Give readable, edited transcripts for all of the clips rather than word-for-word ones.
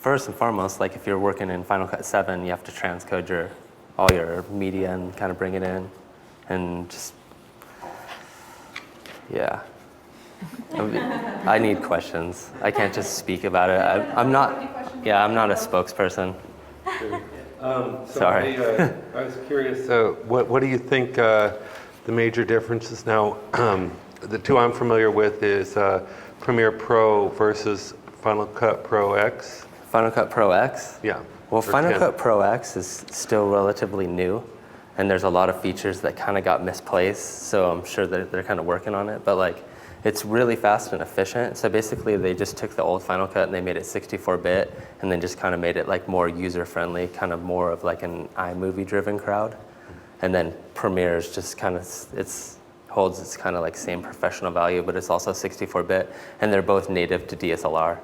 first and foremost, like if you're working in Final Cut 7, you have to transcode all your media and kind of bring it in, and just, yeah. I need questions. I can't just speak about it. I'm not a spokesperson. Sorry. I was curious, what do you think the major differences now? The two I'm familiar with is Premiere Pro versus Final Cut Pro X. Final Cut Pro X? Yeah. Well, Final Cut Pro X is still relatively new, and there's a lot of features that kind of got misplaced, so I'm sure they're kind of working on it, but like, it's really fast and efficient. So basically they just took the old Final Cut and they made it 64-bit and then just kind of made it like more user-friendly, kind of more of like an iMovie-driven crowd. And then Premiere is just kind of, holds its kind of like same professional value, but it's also 64-bit, and they're both native to DSLR.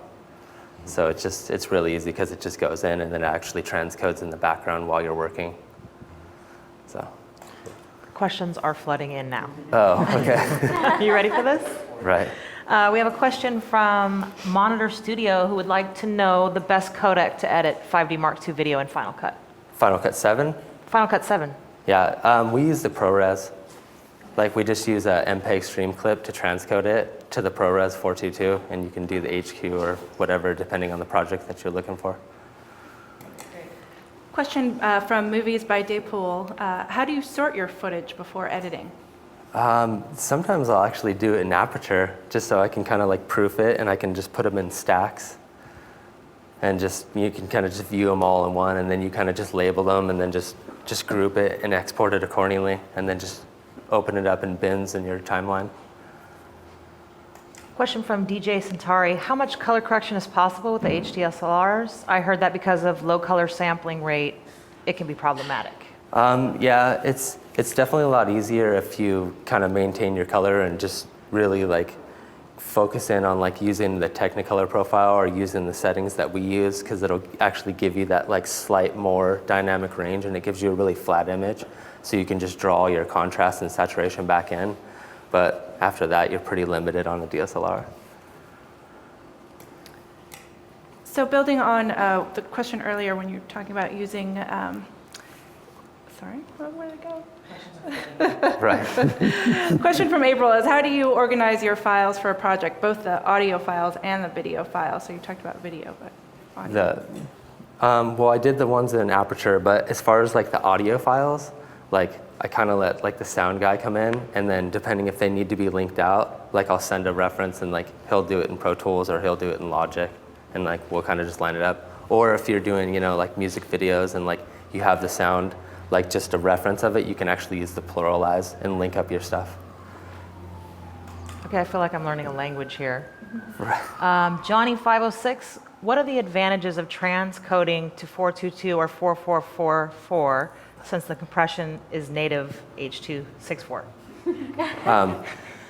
So it's really easy because it just goes in and then it actually transcodes in the background while you're working. So. Questions are flooding in now. Oh, okay. Are you ready for this? Right. We have a question from Monitor Studio who would like to know the best codec to edit 5D Mark II video in Final Cut. Final Cut 7? Final Cut 7. Yeah, we use the ProRes. Like we just use a MPEG stream clip to transcode it to the ProRes 422, and you can do the HQ or whatever depending on the project that you're looking for. Question from Movies by Daypool. How do you sort your footage before editing? Sometimes I'll actually do it in Aperture just so I can kind of like proof it, and I can just put them in stacks. And just, you can kind of just view them all in one, and then you kind of just label them and then just group it and export it accordingly, and then just open it up in bins in your timeline. Question from DJ Centauri. How much color correction is possible with the HDSLRs? I heard that because of low color sampling rate, it can be problematic. Yeah, it's definitely a lot easier if you kind of maintain your color and just really like focus in on like using the Technicolor profile or using the settings that we use, because it'll actually give you that like slight more dynamic range, and it gives you a really flat image. So you can just draw your contrast and saturation back in. But after that, you're pretty limited on the DSLR. So building on the question earlier when you were talking about using, sorry, where did it go? Right. Question from April is, how do you organize your files for a project, both the audio files and the video files? So you talked about video, but audio. Well, I did the ones in Aperture, but as far as like the audio files, like I kind of let like the sound guy come in, and then depending if they need to be linked out, like I'll send a reference and like he'll do it in Pro Tools or he'll do it in Logic, and like we'll kind of just line it up. Or if you're doing, you know, like music videos and like you have the sound, like just a reference of it, you can actually use the pluralize and link up your stuff. Okay, I feel like I'm learning a language here. Right. Johnny506, what are the advantages of transcoding to 422 or 4444 since the compression is native H.264?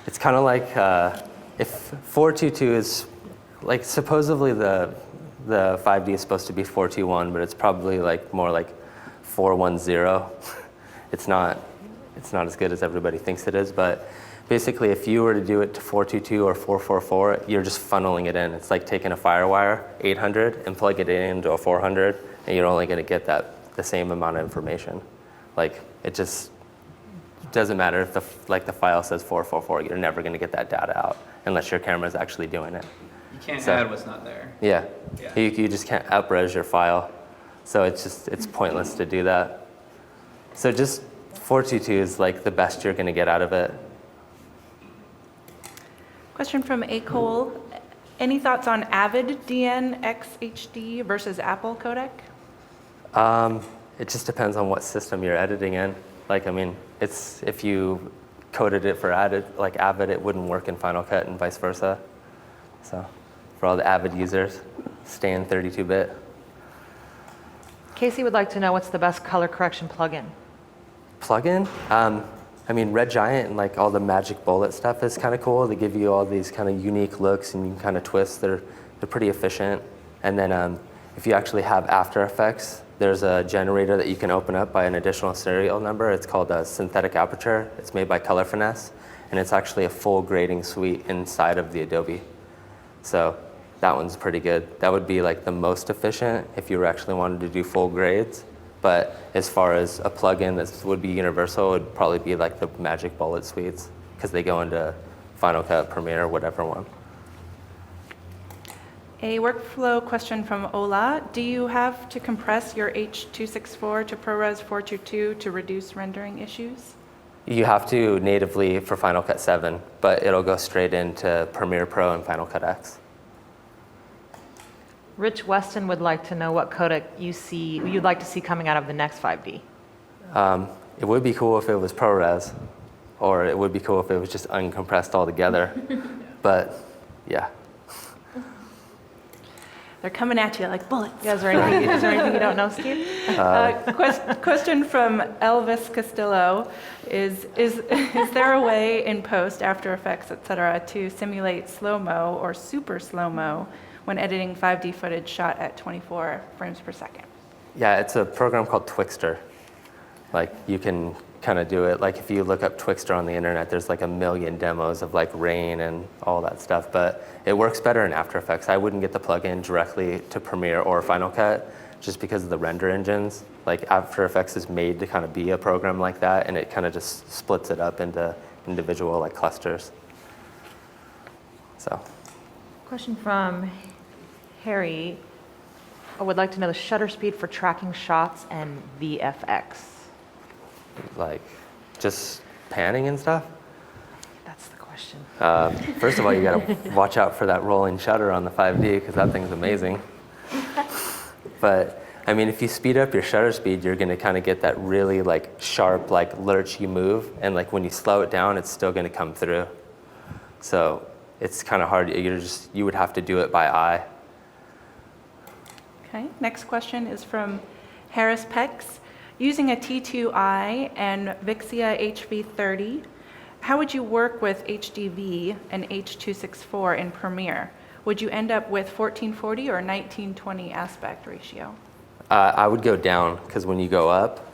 It's kind of like if 422 is like supposedly the 5D is supposed to be 421, but it's probably like more like 410. It's not as good as everybody thinks it is, but basically if you were to do it to 422 or 444, you're just funneling it in. It's like taking a FireWire 800 and plug it into a 400, and you're only going to get the same amount of information. Like it just doesn't matter if the file says 444, you're never going to get that data out unless your camera's actually doing it. You can't add what's not there. Yeah. You just can't up-res your file. So it's pointless to do that. So just 422 is like the best you're going to get out of it. Question from A. Cole. Any thoughts on Avid DN-XHD versus Apple codec? It just depends on what system you're editing in. Like, I mean, if you coded it for Avid, it wouldn't work in Final Cut and vice versa. So for all the Avid users, stay in 32-bit. Casey would like to know what's the best color correction plugin. Plugin? I mean, Red Giant and like all the Magic Bullet stuff is kind of cool. They give you all these kind of unique looks and you can kind of twist. They're pretty efficient. And then if you actually have After Effects, there's a generator that you can open up by an additional serial number. It's called a Synthetic Aperture. It's made by Color Finesse, and it's actually a full grading suite inside of the Adobe. So that one's pretty good. That would be like the most efficient if you actually wanted to do full grades. But as far as a plugin that would be universal, it would probably be like the Magic Bullet suites, because they go into Final Cut, Premiere, whatever one. A workflow question from Ola. Do you have to compress your H.264 to ProRes 422 to reduce rendering issues? You have to natively for Final Cut 7, but it'll go straight into Premiere Pro and Final Cut X. Rich Weston would like to know what codec you'd like to see coming out of the next 5D. It would be cool if it was ProRes, or it would be cool if it was just uncompressed altogether. But yeah. They're coming at you like bullets. Yeah, is there anything you don't know, Steve? Question from Elvis Castillo is there a way in post, After Effects, et cetera, to simulate slow-mo or super slow-mo when editing 5D footage shot at 24 frames per second? Yeah, it's a program called Twixtor. Like, you can kind of do it. Like, if you look up Twixtor on the internet, there's like a million demos of like rain and all that stuff, but it works better in After Effects. I wouldn't get the plugin directly to Premiere or Final Cut just because of the render engines. Like, After Effects is made to kind of be a program like that, and it kind of just splits it up into individual like clusters. So. Question from Harry. I would like to know the shutter speed for tracking shots and VFX. Like, just panning and stuff? That's the question. First of all, you gotta watch out for that rolling shutter on the 5D, because that thing's amazing. But, I mean, if you speed up your shutter speed, you're gonna kind of get that really like sharp, like lurchy move, and like when you slow it down, it's still gonna come through. So it's kind of hard. You would have to do it by eye. Okay, next question is from Harris Pex. Using a T2i and Vixia HV30, how would you work with HDV and H.264 in Premiere? Would you end up with 1440 or 1920 aspect ratio? I would go down, because when you go up,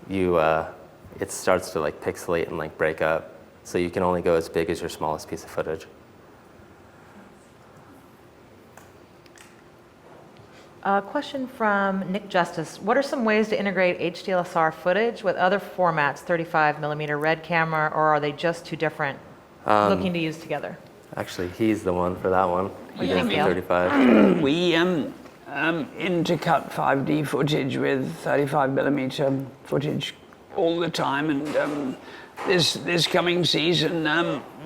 it starts to like pixelate and like break up. So you can only go as big as your smallest piece of footage. A question from Nick Justice. What are some ways to integrate HDLSR footage with other formats, 35mm RED camera, or are they just too different looking to use together? Actually, he's the one for that one. He do you does think, the Neil? 35. We intercut 5D footage with 35mm footage all the time, and this coming season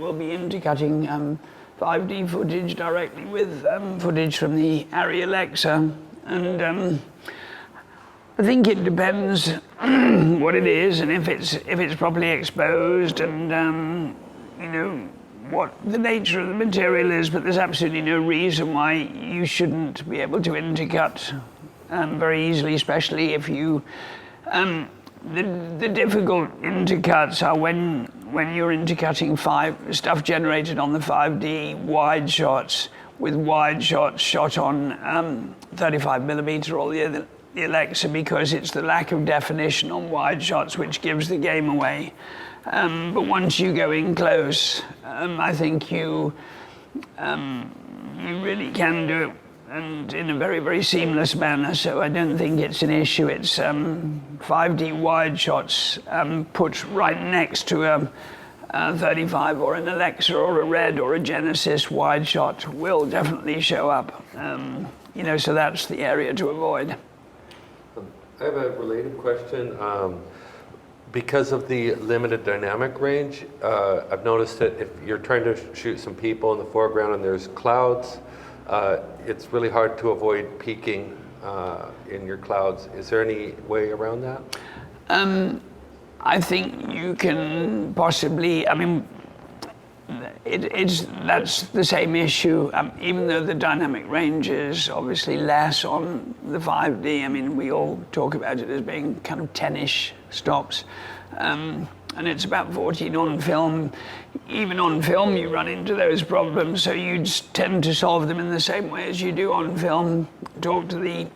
we'll be intercutting 5D footage directly with footage from the Arri Alexa, and I think it depends what it is and if it's properly exposed, and you know what the nature of the material is. But there's absolutely no reason why you shouldn't be able to intercut very easily, especially if you. The difficult intercuts are when you're intercutting stuff generated on the 5D wide shots with wide shots shot on 35mm or the Alexa, because it's the lack of definition on wide shots which gives the game away. But once you go in close, I think you really can do it, and in a very, very seamless manner. So I don't think it's an issue. It's 5D wide shots put right next to a 35 or an Alexa or a RED or a Genesis wide shot will definitely show up. You know, so that's the area to avoid. I have a related question. Because of the limited dynamic range, I've noticed that if you're trying to shoot some people in the foreground and there's clouds, it's really hard to avoid peaking in your clouds. Is there any way around that? I think you can possibly, I mean, that's the same issue, even though the dynamic range is obviously less on the 5D. I mean, we all talk about it as being kind of 10-ish stops. And it's about 14 on film. Even on film, you run into those problems, so you tend to solve them in the same way as you do on film. Talk to the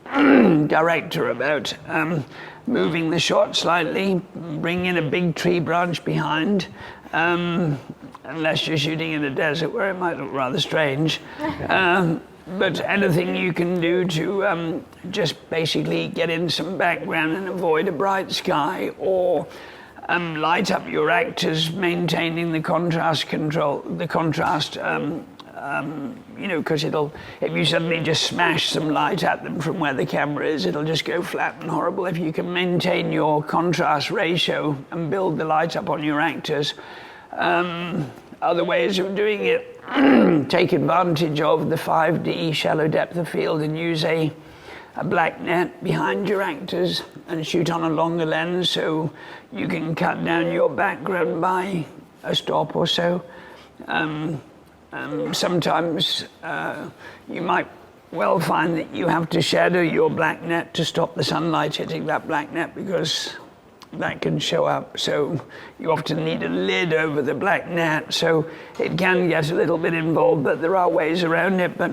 director about moving the shot slightly, bring in a big tree branch behind, unless you're shooting in a desert where it might look rather strange. but anything you can do to just basically get in some background and avoid a bright sky, or light up your actors, maintaining the contrast control, you know, because if you suddenly just smash some light at them from where the camera is, it'll just go flat and horrible. If you can maintain your contrast ratio and build the light up on your actors, other ways of doing it, take advantage of the 5D shallow depth of field and use a black net behind your actors and shoot on a longer lens so you can cut down your background by a stop or so. Sometimes you might well find that you have to shadow your black net to stop the sunlight hitting that black net, because that can show up. So you often need a lid over the black net, so it can get a little bit involved, but there are ways around it. But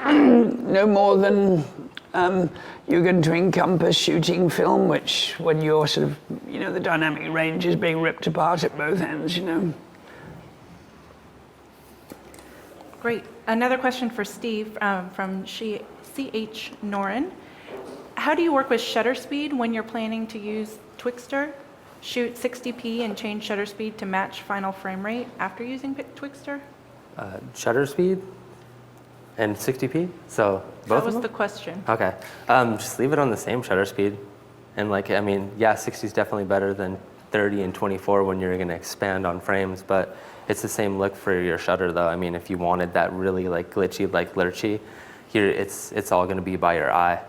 no more than you're going to encompass shooting film, which when you're sort of, you know, the dynamic range is being ripped apart at both ends, you know. Great. Another question for Steve from CH Norin. How do you work with shutter speed when you're planning to use Twixtor? Shoot 60p and change shutter speed to match final frame rate after using Twixtor? Shutter speed and 60p? So both That of was them? the question. Okay. Just leave it on the same shutter speed. And like, I mean, yeah, 60 is definitely better than 30 and 24 when you're going to expand on frames, but it's the same look for your shutter though. I mean, if you wanted that really like glitchy, like lurchy, here it's all going to be by your eye.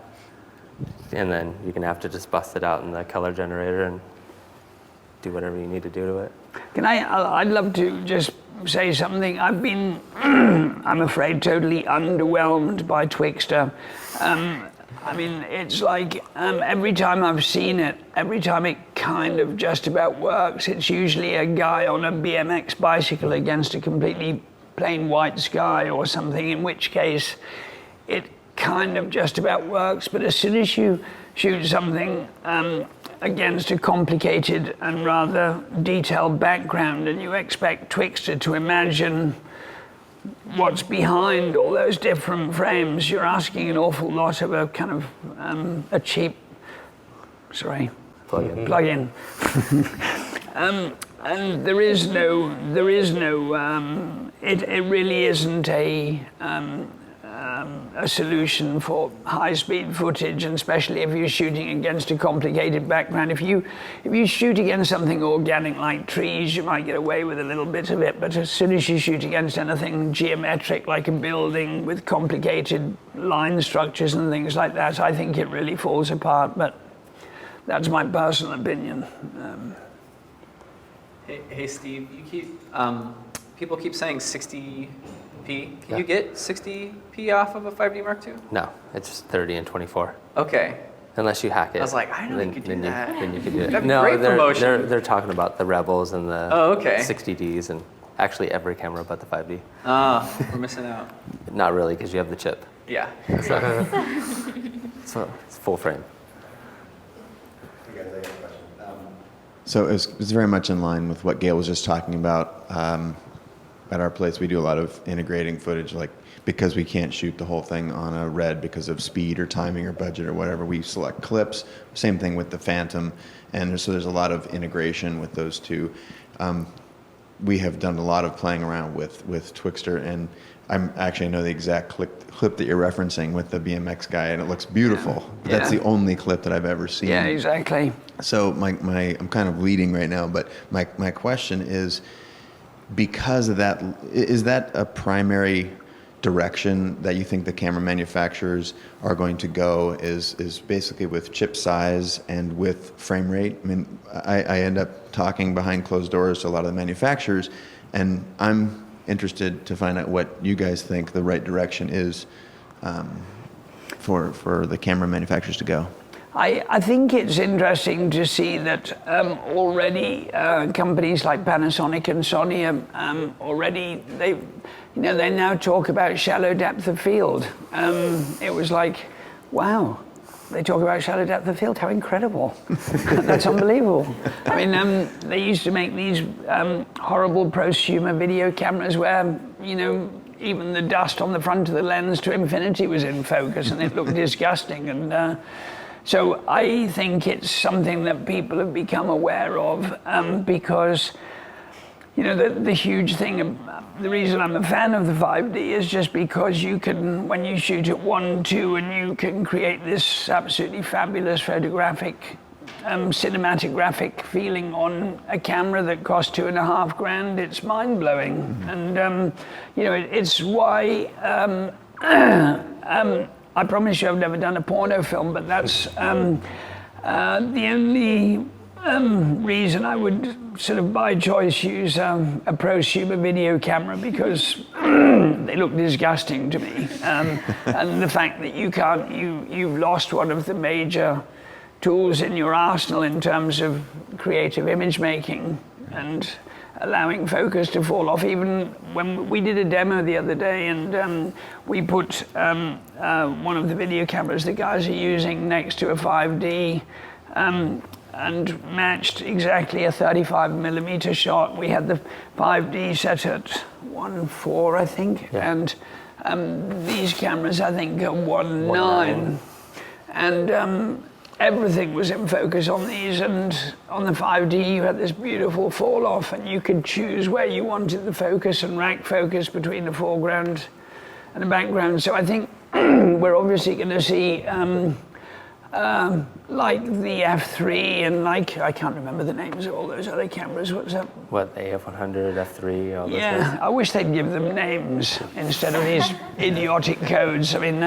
And then you're going to have to just bust it out in the color generator and do whatever you need to do to it. I'd love to just say something. I've been, I'm afraid, totally underwhelmed by Twixtor. I mean, it's like every time I've seen it, every time it kind of just about works, it's usually a guy on a BMX bicycle against a completely plain white sky or something, in which case it kind of just about works. But as soon as you shoot something against a complicated and rather detailed background and you expect Twixtor to imagine what's behind all those different frames, you're asking an awful lot of a kind of a cheap, plug-in. And there is no, it really isn't a solution for high-speed footage, and especially if you're shooting against a complicated background. If you shoot against something organic like trees, you might get away with a little bit of it, but as soon as you shoot against anything geometric like a building with complicated line structures and things like that, I think it really falls apart. But that's my personal opinion. Hey Steve, people keep saying 60p. Can you get 60p off of a 5D Mark II? No, it's just 30 and 24. Okay. Unless you hack it. I was like, I know you could do that. Then you could do it. That'd be No, great promotion. they're talking about the Rebels and the Oh, okay. 60Ds and actually every camera but the 5D. We're missing out. Not really, because you have the chip. Yeah. So it's full frame. So it's very much in line with what Gail was just talking about. At our place, we do a lot of integrating footage, like because we can't shoot the whole thing on a red because of speed or timing or budget or whatever, we select clips. Same thing with the Phantom, and so there's a lot of integration with those two. We have done a lot of playing around with Twixtor, and I know the exact clip that you're referencing with the BMX guy, and it looks beautiful. Yeah. That's the only clip that I've ever seen. Yeah, exactly. So I'm kind of leading right now, but my question is, because of that, is that a primary direction that you think the camera manufacturers are going to go, is basically with chip size and with frame rate? I mean, I end up talking behind closed doors to a lot of the manufacturers, and I'm interested to find out what you guys think the right direction is for the camera manufacturers to go. I think it's interesting to see that already companies like Panasonic and Sony already they now talk about shallow depth of field. It was like, wow, they talk about shallow depth of field. How incredible! That's unbelievable. I mean, they used to make these horrible prosumer video cameras where even the dust on the front of the lens to infinity was in focus, and it looked disgusting. And so I think it's something that people have become aware of, because, you know, the huge thing, the reason I'm a fan of the 5D is just because you can, when you shoot at 1.2 and you can create this absolutely fabulous photographic, cinematographic feeling on a camera that costs $2,500, it's mind-blowing. And, you know, it's why, I promise you I've never done a porno film, but that's the only reason I would sort of by choice use a prosumer video camera, because they look disgusting to me. And the fact that you've lost one of the major tools in your arsenal in terms of creative image making and allowing focus to fall off. Even when we did a demo the other day, and we put one of the video cameras the guys are using next to a 5D, and matched exactly a 35mm shot. We had the 5D set at 1.4, I think, and these cameras, I think, are 1.9. And everything was in focus on these, and on the 5D you had this beautiful fall off, and you could choose where you wanted the focus and rack focus between the foreground and the background. So I think we're obviously going to see like the F3 and like, I can't remember the names of all those other cameras. What's that? What, the AF100, F3, all those Yeah, things? I wish they'd give them names instead of these idiotic codes. I mean,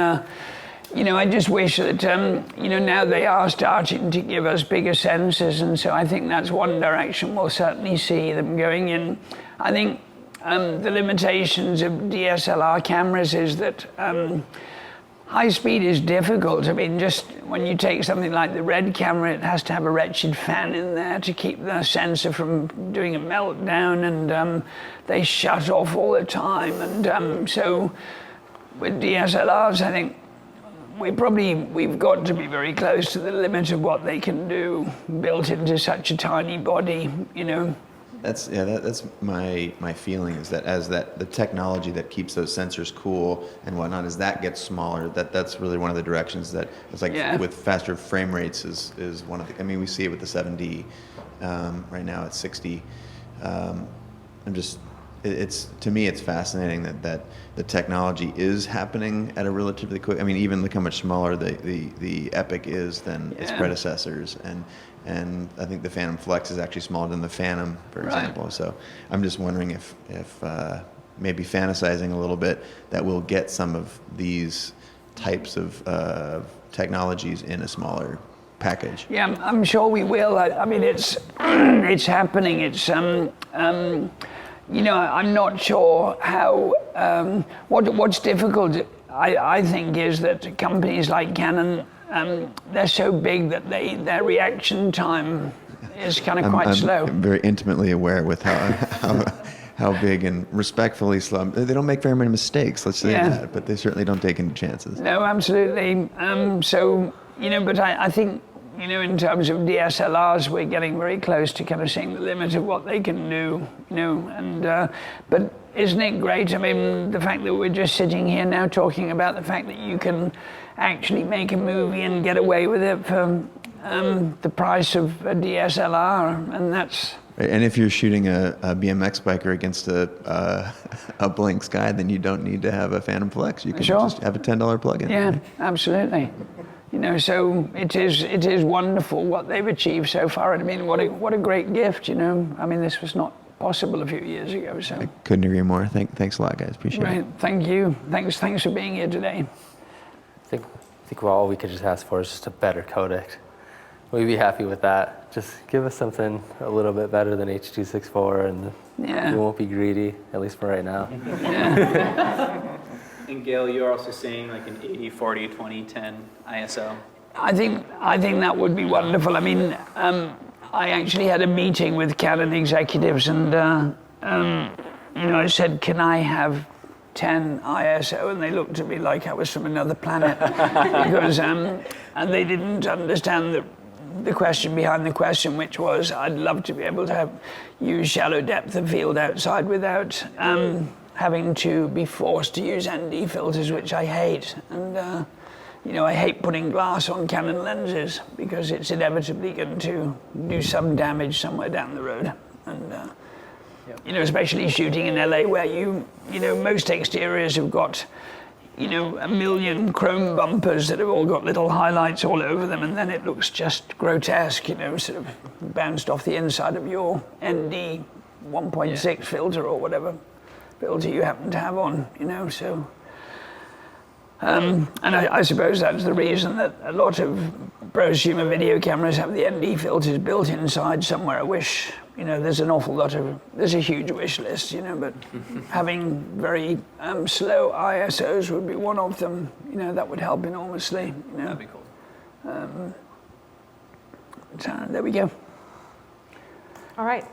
you know, I just wish that, you know, now they are starting to give us bigger sensors, and so I think that's one direction we'll certainly see them going in. I think the limitations of DSLR cameras is that high speed is difficult. I mean, just when you take something like the Red camera, it has to have a wretched fan in there to keep the sensor from doing a meltdown, and they shut off all the time. And so with DSLRs, I think we've got to be very close to the limit of what they can do, built into such a tiny body, you know. That's my feeling, is that as the technology that keeps those sensors cool and whatnot, as that gets smaller, that's really one of the directions that it's like, with faster frame rates is one of the, I mean, we see it with the 7D right now at 60. It's to me, it's fascinating that the technology is happening at a relatively quick. I mean, even look how much smaller the Epic is than its predecessors, and I think the Phantom Flex is actually smaller than the Phantom, for example. So I'm just wondering if maybe fantasizing a little bit that we'll get some of these types of technologies in a smaller package. Yeah, I'm sure we will. I mean, it's it's happening. It's you know, I'm not sure how. What's difficult, I think, is that companies like Canon, they're so big that their reaction time is kind of quite slow. I'm very intimately aware with how big and respectfully slow. They don't make very many mistakes, let's say that, but they certainly don't take any chances. No, absolutely. So, you know, but I think, you know, in terms of DSLRs, we're getting very close to kind of seeing the limit of what they can do, you know, and, but isn't it great? I mean, the fact that we're just sitting here now talking about the fact that you can actually make a movie and get away with it for the price of a DSLR, and that's... And if you're shooting a BMX biker against a blank sky, then you don't need to have a Phantom Flex. You can just have a $10 plug-in. Yeah, absolutely. You know, so it is wonderful what they've achieved so far. I mean, what a great gift, you know. I mean, this was not possible a few years ago, so. I couldn't agree more. Thanks a lot, guys. Appreciate it. Thank you. Thanks for being here today. I think all we could just ask for is just a better codec. We'd be happy with that. Just give us something a little bit better than H.264, and we won't be greedy, at least for right now. And Gail, you're also saying like an 80, 40, 20, 10 ISO. I think that would be wonderful. I mean, I actually had a meeting with Canon executives, and you know, I said, "Can I have 10 ISO?" And they looked at me like I was from another planet, because and they didn't understand the question behind the question, which was, I'd love to be able to use shallow depth of field outside without having to be forced to use ND filters, which I hate. And I hate putting glass on Canon lenses because it's inevitably going to do some damage somewhere down the road. And especially shooting in LA where most exteriors have got a million chrome bumpers that have all got little highlights all over them, and then it looks just grotesque, sort of bounced off the inside of your ND 1.6 filter or whatever filter you happen to have on, so. And I suppose that's the reason that a lot of prosumer video cameras have the ND filters built inside somewhere. I wish, there's a huge wish list, but having very slow ISOs would be one of them. That would help enormously. That'd be cool. So there we go. All right.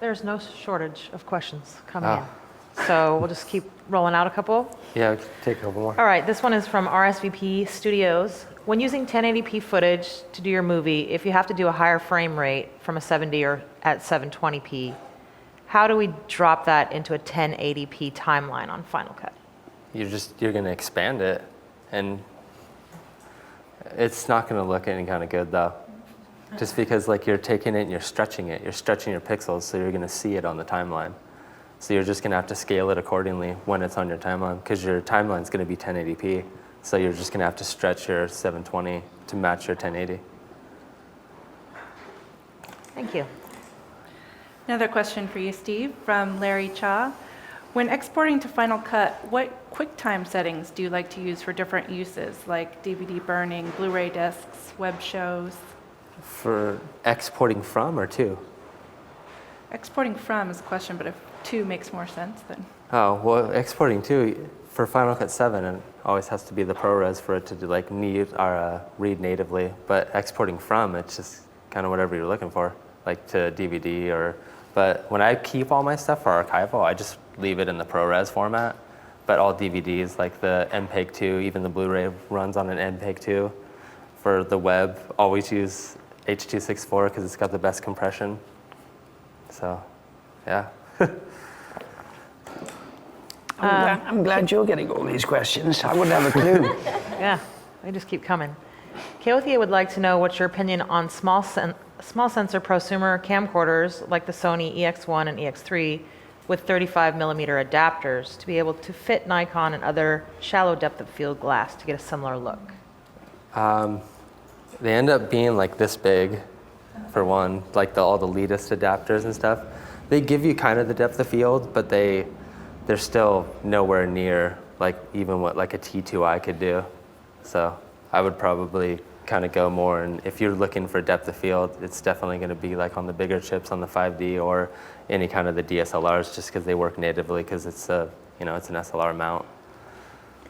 There's no shortage of questions coming in. So we'll just keep rolling out a couple. Yeah, we can take a couple more. All right, this one is from RSVP Studios. When using 1080p footage to do your movie, if you have to do a higher frame rate from a 70 or at 720p, how do we drop that into a 1080p timeline on Final Cut? You're going to expand it, and it's not going to look any kind of good though. Just because you're taking it and you're stretching your pixels, so you're going to see it on the timeline. So you're just going to have to scale it accordingly when it's on your timeline, because your timeline's going to be 1080p. So you're just going to have to stretch your 720 to match your 1080. Thank you. Another question for you, Steve, from Larry Cha. When exporting to Final Cut, what QuickTime settings do you like to use for different uses, like DVD burning, Blu-ray discs, web shows? For exporting from or to? Exporting from is a question, but if to makes more sense, then. Oh, well, exporting to, for Final Cut 7, it always has to be the ProRes for it to do, read natively. But exporting from, it's just kind of whatever you're looking for, like to DVD but when I keep all my stuff for archival, I just leave it in the ProRes format. But all DVDs, like the MPEG 2, even the Blu-ray runs on an MPEG 2. For the web, always use H.264 because it's got the best compression. So, yeah. I'm glad you're getting all these questions. I wouldn't have a clue. Yeah, they just keep coming. Keothea would like to know what's your opinion on small sensor prosumer camcorders like the Sony EX1 and EX3 with 35 millimeter adapters to be able to fit Nikon and other shallow depth of field glass to get a similar look. They end up being this big, for one, all the elitist adapters and stuff. They give you kind of the depth of field, but they're still nowhere near even what a T2i could do. So I would probably kind of go more, and if you're looking for depth of field, it's definitely going to be on the bigger chips on the 5D or any kind of the DSLRs, just because they work natively, because it's it's an SLR mount.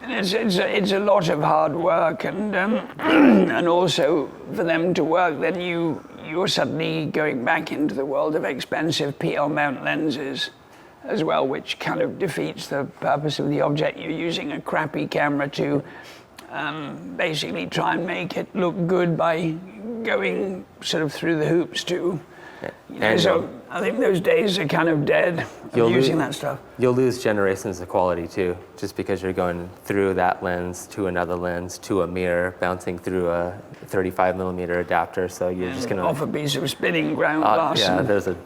And it's a lot of hard work, and and also for them to work, then you're suddenly going back into the world of expensive PL mount lenses as well, which kind of defeats the purpose of the object. You're using a crappy camera to basically try and make it look good by going sort of through the hoops too. So I think those days are kind of dead of using that stuff. You'll lose generations of quality too, just because you're going through that lens to another lens to a mirror, bouncing through a 35 millimeter adapter. So you're just gonna off a piece of spinning ground glass. Yeah, there's a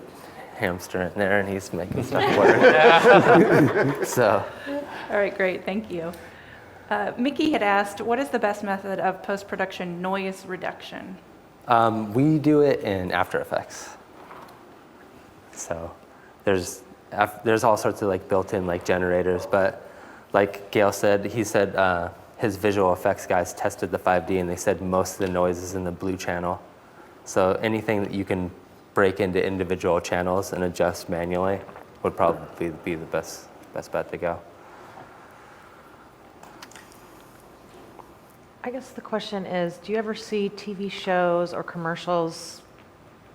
hamster in there, and he's making stuff work. So. All right, great, thank you. Mickey had asked, what is the best method of post-production noise reduction? We do it in After Effects. So there's all sorts of built-in generators, but like Gail said, he said his visual effects guys tested the 5D and they said most of the noise is in the blue channel. So anything that you can break into individual channels and adjust manually would probably be the best bet to go. I guess the question is, do you ever see TV shows or commercials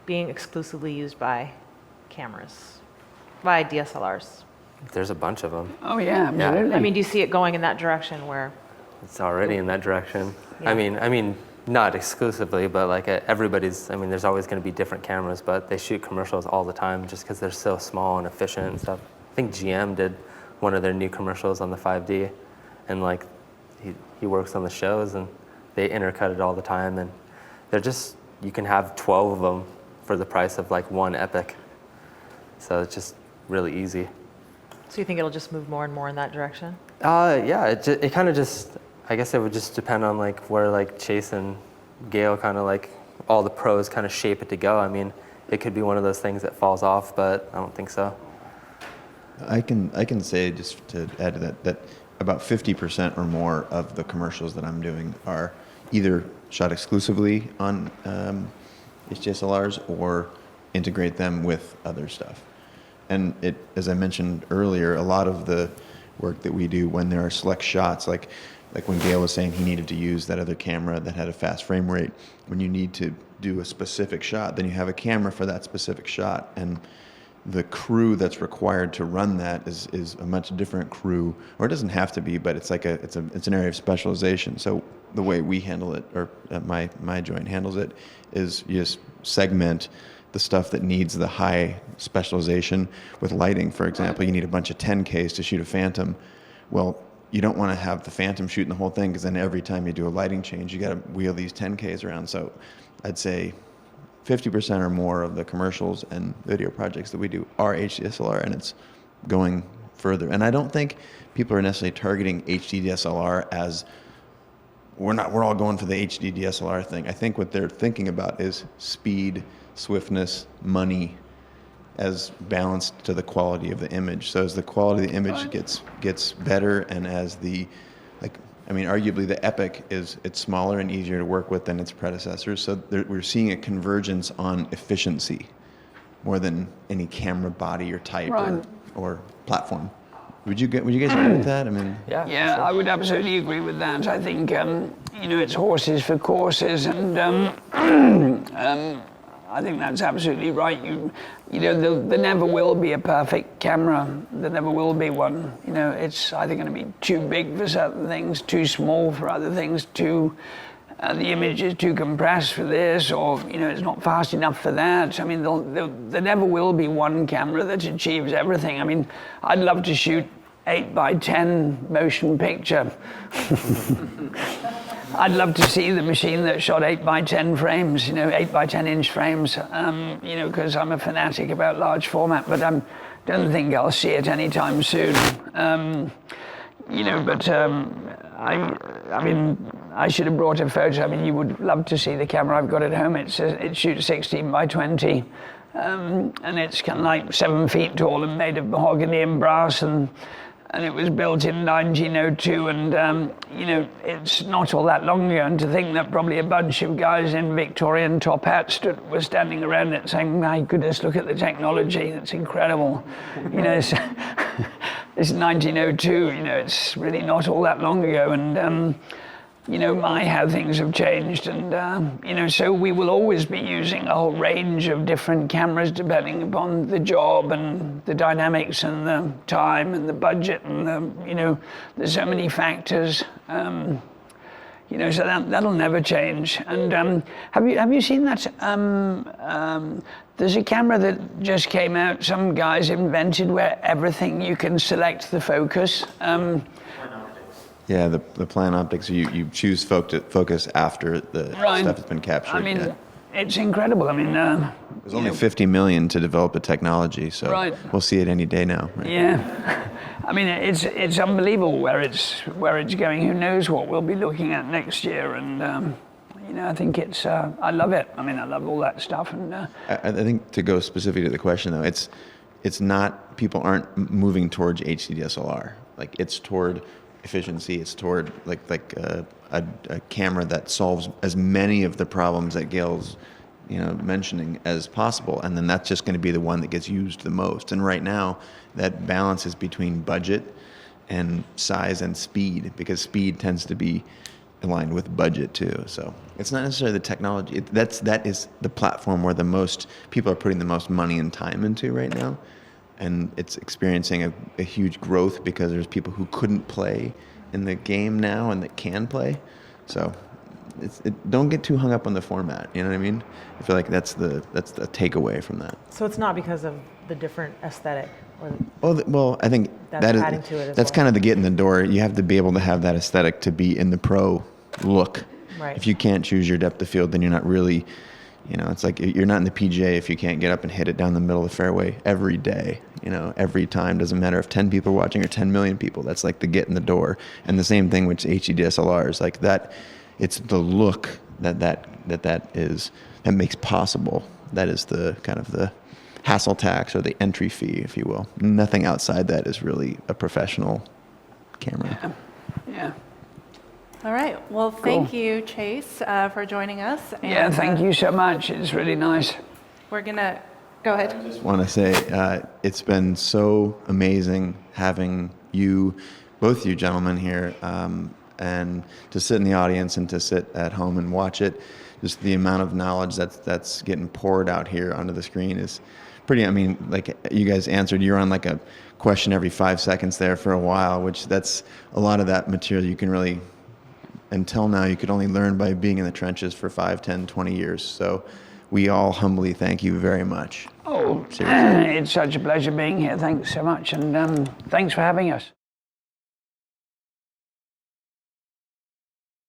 being exclusively used by cameras, by DSLRs? There's a bunch of them. Oh yeah, absolutely. I mean, do you see it going in that direction where? It's already in that direction. Yeah. I mean, not exclusively, but everybody's, there's always going to be different cameras, but they shoot commercials all the time just because they're so small and efficient and stuff. I think GM did one of their new commercials on the 5D, and like he works on the shows, and they intercut it all the time, and they're just, you can have 12 of them for the price of like one epic. So it's just really easy. So you think it'll just move more and more in that direction? Yeah, it kind of just, I guess it would just depend on like where like Chase and Gale kind of like all the pros kind of shape it to go. I mean, it could be one of those things that falls off, but I don't think so. I can say, just to add to that, that about 50% or more of the commercials that I'm doing are either shot exclusively on HDSLRs or integrate them with other stuff. And it, as I mentioned earlier, a lot of the work that we do when there are select shots, like when Gale was saying he needed to use that other camera that had a fast frame rate, when you need to do a specific shot, then you have a camera for that specific shot. And the crew that's required to run that is a much different crew, or it doesn't have to be, but it's like it's an area of specialization. So the way we handle it, or my joint handles it, is you just segment the stuff that needs the high specialization. With lighting, for example, you need a bunch of 10Ks to shoot a Phantom. Well, you don't want to have the Phantom shooting the whole thing, because then every time you do a lighting change, you got to wheel these 10Ks around. So I'd say 50% or more of the commercials and video projects that we do are HDSLR, and it's going further. And I don't think people are necessarily targeting HDSLR as we're all going for the HD DSLR thing. I think what they're thinking about is speed, swiftness, money, as balanced to the quality of the image. So as the quality of the image gets better, and as the, like, I mean, arguably the Epic it's smaller and easier to work with than its predecessors. So we're seeing a convergence on efficiency more than any camera body or type or platform. Would you guys agree with that? I mean, Yeah, sure. I would absolutely agree with that. I think it's horses for courses, and I think that's absolutely right. There never will be a perfect camera. There never will be one. It's either going to be too big for certain things, too small for other things, the image is too compressed for this, or it's not fast enough for that. I mean, there never will be one camera that achieves everything. I mean, I'd love to shoot 8x10 motion picture. I'd love to see the machine that shot 8x10 frames, 8x10 inch frames, because I'm a fanatic about large format, but I don't think I'll see it anytime soon. I should have brought a photo. I mean, you would love to see the camera I've got at home. It shoots 16x20, and it's kind of like 7 feet tall and made of mahogany and brass, and it was built in 1902, and it's not all that long ago. And to think that probably a bunch of guys in Victorian top hats were standing around it saying, "My goodness, look at the technology! It's incredible." It's 1902. It's really not all that long ago, and how things have changed, and so we will always be using a whole range of different cameras depending upon the job and the dynamics and the time and the budget, and there's so many factors, so that'll never change. And have you seen that? There's a camera that just came out. Some guys invented where everything you can select the focus. Yeah, the plan optics, you choose focus after the stuff has been captured. I mean, it's incredible. I mean, there's only 50 million to develop a technology, so we'll see it any day now. Right? Yeah, I mean, it's unbelievable where it's going. Who knows what we'll be looking at next year? And I think it's I love it. I mean, I love all that stuff. And I think, to go specifically to the question though, it's not, people aren't moving towards HDSLR. Like, it's toward efficiency. It's toward like a camera that solves as many of the problems that Gale's mentioning as possible, and then that's just going to be the one that gets used the most. And right now, that balance is between budget and size and speed, because speed tends to be aligned with budget too. So it's not necessarily the technology. That is the platform where the most people are putting the most money and time into right now. And it's experiencing a huge growth because there's people who couldn't play in the game now and that can play. So don't get too hung up on the format. You know what I mean? I feel like that's the takeaway from that. So it's not because of the different aesthetic Well, I think That's that is adding to it as that's well. kind of the get in the door. You have to be able to have that aesthetic to be in the pro look. Right. If you can't choose your depth of field, then you're not really, it's like you're not in the PGA if you can't get up and hit it down the middle of the fairway every day. Every time. Doesn't matter if 10 people are watching or 10 million people. That's like the get in the door. And the same thing with HD DSLRs, like that. It's the look that makes possible. That is the kind of the hassle tax or the entry fee, if you will. Nothing outside that is really a professional camera. Yeah. All right. Well, thank you, Chase, for joining us. Yeah, thank you so much. It's really nice. We're going to go ahead. I just want to say it's been so amazing having both you gentlemen here, and to sit in the audience and to sit at home and watch it. Just the amount of knowledge that's getting poured out here onto the screen is pretty. I mean, like you guys answered, you're on like a question every 5 seconds there for a while, which that's a lot of that material you can really, until now, you could only learn by being in the trenches for 5, 10, 20 years. So we all humbly thank you very much. Oh, Seriously. it's such a pleasure being here. Thanks so much. And thanks for having us.